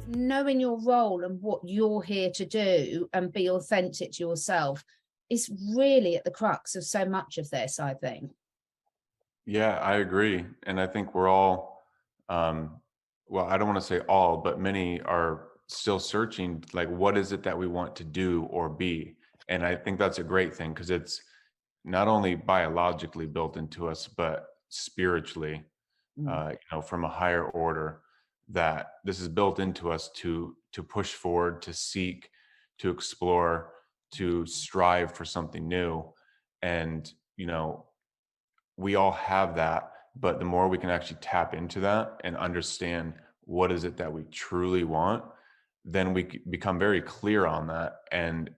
Knowing your role and what you're here to do and be authentic to yourself is really at the crux of so much of this, I think. Yeah, I agree. And I think we're all, well, I don't want to say all, but many are still searching, like, what is it that we want to do or be? And I think that's a great thing because it's not only biologically built into us, but spiritually, Mm. from a higher order, that this is built into us to push forward, to seek, to explore, to strive for something new. And, we all have that, but the more we can actually tap into that and understand what is it that we truly want, then we become very clear on that. And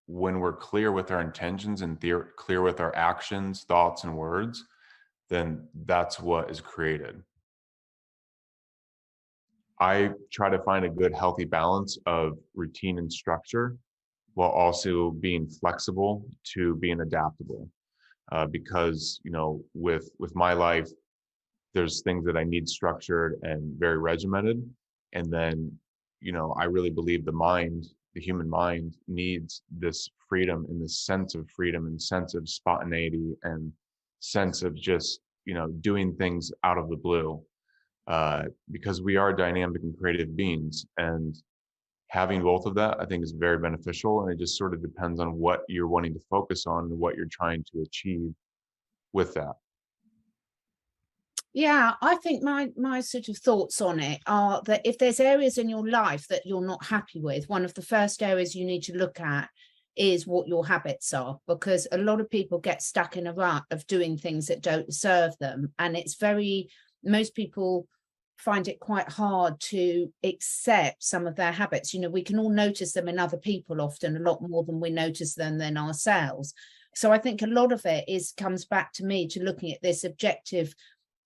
when we're clear with our intentions and clear with our actions, thoughts, and words, then that's what is created. I try to find a good, healthy balance of routine and structure while also being flexible to being adaptable. Because with my life, there's things that I need structured and very regimented, and then I really believe the human mind, needs this freedom and this sense of freedom and sense of spontaneity and sense of just doing things out of the blue, because we are dynamic and creative beings, and having both of that I think is very beneficial, and it just sort of depends on what you're wanting to focus on and what you're trying to achieve with that. Yeah, I think my sort of thoughts on it are that if there's areas in your life that you're not happy with, one of the first areas you need to look at is what your habits are, because a lot of people get stuck in a rut of doing things that don't serve them. And most people find it quite hard to accept some of their habits. We can all notice them in other people often a lot more than we notice them in ourselves. So I think a lot of it comes back to me to looking at this objective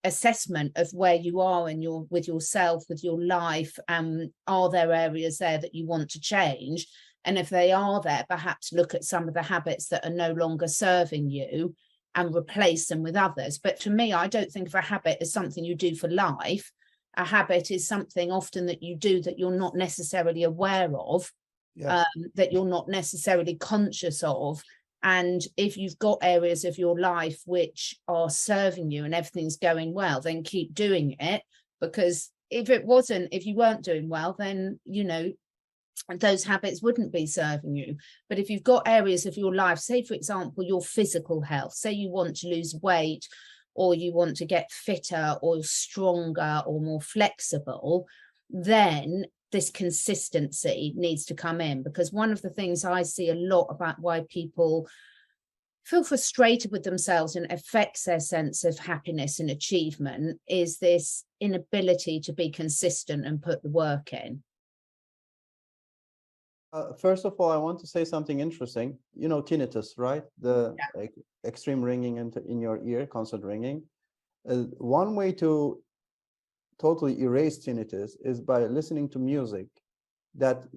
assessment of where you are and with yourself, with your life. Are there areas there that you want to change? And if they are there, perhaps look at some of the habits that are no longer serving you and replace them with others. But for me, I don't think of a habit as something you do for life. A habit is something often that you do that you're not necessarily aware of, Yeah. that you're not necessarily conscious of. And if you've got areas of your life which are serving you and everything's going well, then keep doing it. Because if you weren't doing well, then, those habits wouldn't be serving you. But if you've got areas of your life, say, for example, your physical health, say you want to lose weight, or you want to get fitter or stronger or more flexible, then this consistency needs to come in. Because one of the things I see a lot about why people feel frustrated with themselves and affects their sense of happiness and achievement is this inability to be consistent and put the work in. First of all, I want to say something interesting. Tinnitus, right? The extreme ringing in your ear, constant ringing. One way to totally erase tinnitus is by listening to music that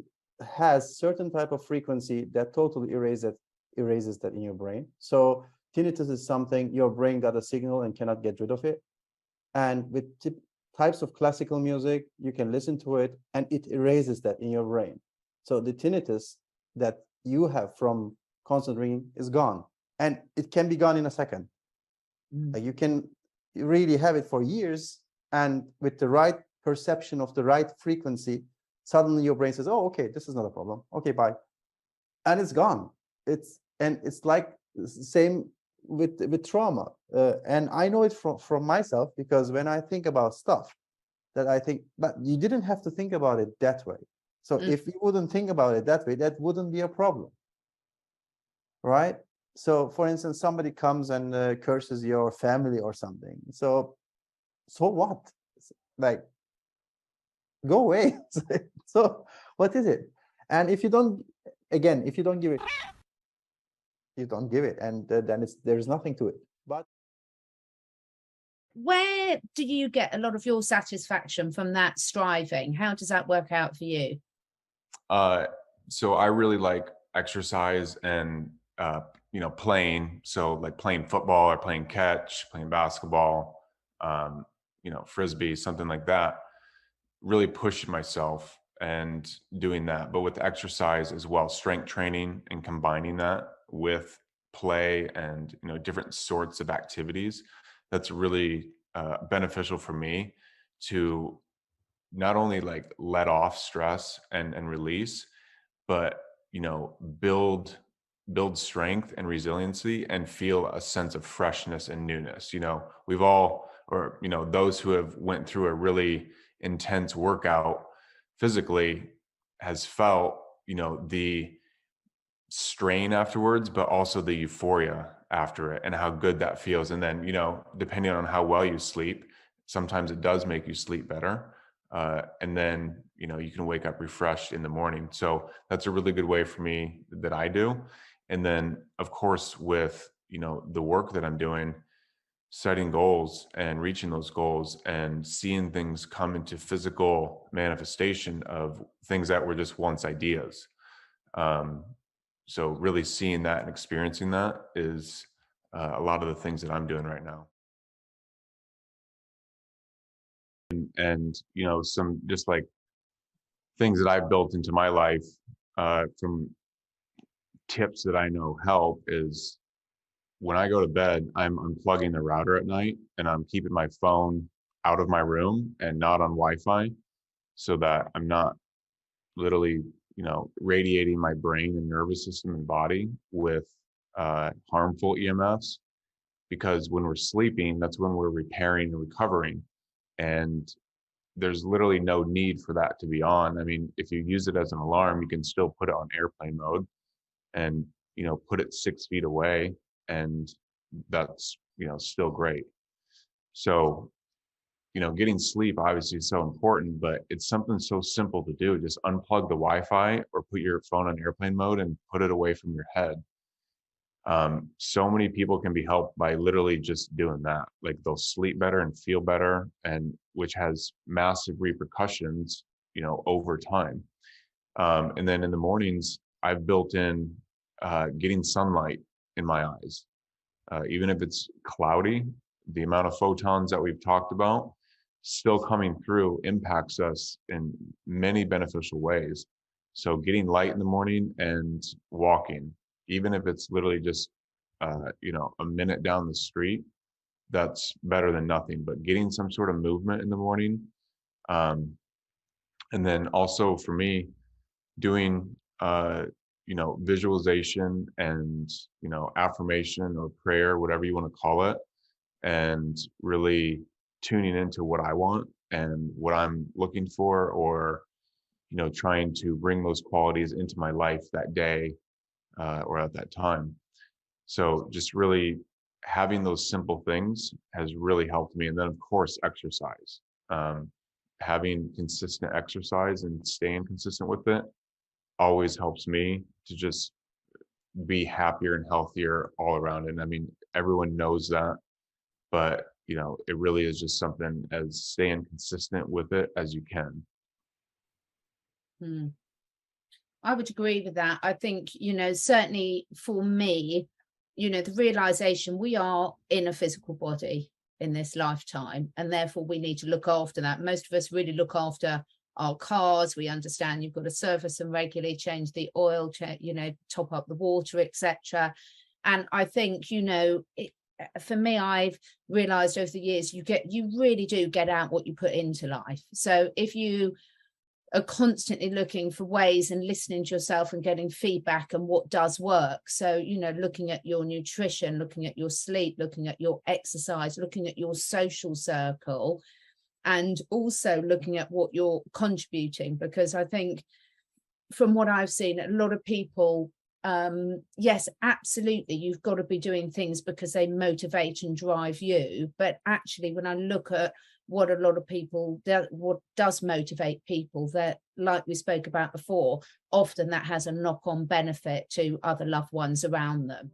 has certain type of frequency that totally erases that in your brain. So tinnitus is something your brain got a signal and cannot get rid of it. And with types of classical music, you can listen to it and it erases that in your brain. So the tinnitus that you have from constant ringing is gone, and it can be gone in a second. You can really have it for years, and with the right perception of the right frequency, suddenly your brain says, "Oh, okay, this is not a problem. Okay, bye," and it's gone. It's like the same with trauma, and I know it from myself, because when I think about stuff that I think, but you didn't have to think about it that way. So if you wouldn't think about it that way, that wouldn't be a problem, right? So for instance, somebody comes and curses your family or something. So what? Like, go away. So what is it? And if you don't give it, you don't give it, and then there's nothing to it. But Where do you get a lot of your satisfaction from that striving? How does that work out for you? So I really like exercise and playing. So like playing football or playing catch, playing basketball. Frisbee, something like that, really pushing myself and doing that. But with exercise as well, strength training and combining that with play and, different sorts of activities, that's really beneficial for me to not only like let off stress and release, but build strength and resiliency and feel a sense of freshness and newness. We've all, or those who have went through a really intense workout physically has felt the strain afterwards, but also the euphoria after it and how good that feels. And then depending on how well you sleep, sometimes it does make you sleep better. And then, you can wake up refreshed in the morning. So that's a really good way for me that I do. And then, of course, with, the work that I'm doing, setting goals and reaching those goals and seeing things come into physical manifestation of things that were just once ideas. So really seeing that and experiencing that is a lot of the things that I'm doing right now. And some just like things that I've built into my life from tips that I know help is when I go to bed, I'm unplugging the router at night and I'm keeping my phone out of my room and not on Wi-Fi so that I'm not literally, radiating my brain and nervous system and body with harmful EMFs. Because when we're sleeping, that's when we're repairing and recovering. And there's literally no need for that to be on. I mean, if you use it as an alarm, you can still put it on airplane mode and, put it 6 feet away, and that's, still great. So, getting sleep obviously is so important, but it's something so simple to do. Just unplug the Wi-Fi or put your phone on airplane mode and put it away from your head. So many people can be helped by literally just doing that. Like they'll sleep better and feel better, and which has massive repercussions, over time. And then in the mornings, I've built in getting sunlight in my eyes. Even if it's cloudy, the amount of photons that we've talked about still coming through impacts us in many beneficial ways. So getting light in the morning and walking, even if it's literally just, a minute down the street, that's better than nothing. But getting some sort of movement in the morning. And then also for me, doing, visualization and, affirmation or prayer, whatever you want to call it, and really tuning into what I want and what I'm looking for, or, trying to bring those qualities into my life that day or at that time. So just really having those simple things has really helped me. And then, of course, exercise. Having consistent exercise and staying consistent with it always helps me to just be happier and healthier all around. And I mean, everyone knows that, but it really is just something as staying consistent with it as you can. I would agree with that. I think, certainly for me, the realization we are in a physical body in this lifetime, and therefore we need to look after that. Most of us really look after our cars. We understand you've got to service them regularly, change the oil, top up the water, etc. And I think, for me, I've realized over the years, you really do get out what you put into life. So if you are constantly looking for ways and listening to yourself and getting feedback and what does work. So, looking at your nutrition, looking at your sleep, looking at your exercise, looking at your social circle, and also looking at what you're contributing. Because I think from what I've seen, a lot of people, yes, absolutely, you've got to be doing things because they motivate and drive you. But actually, when I look at what a lot of people what does motivate people, that, like we spoke about before, often that has a knock-on benefit to other loved ones around them.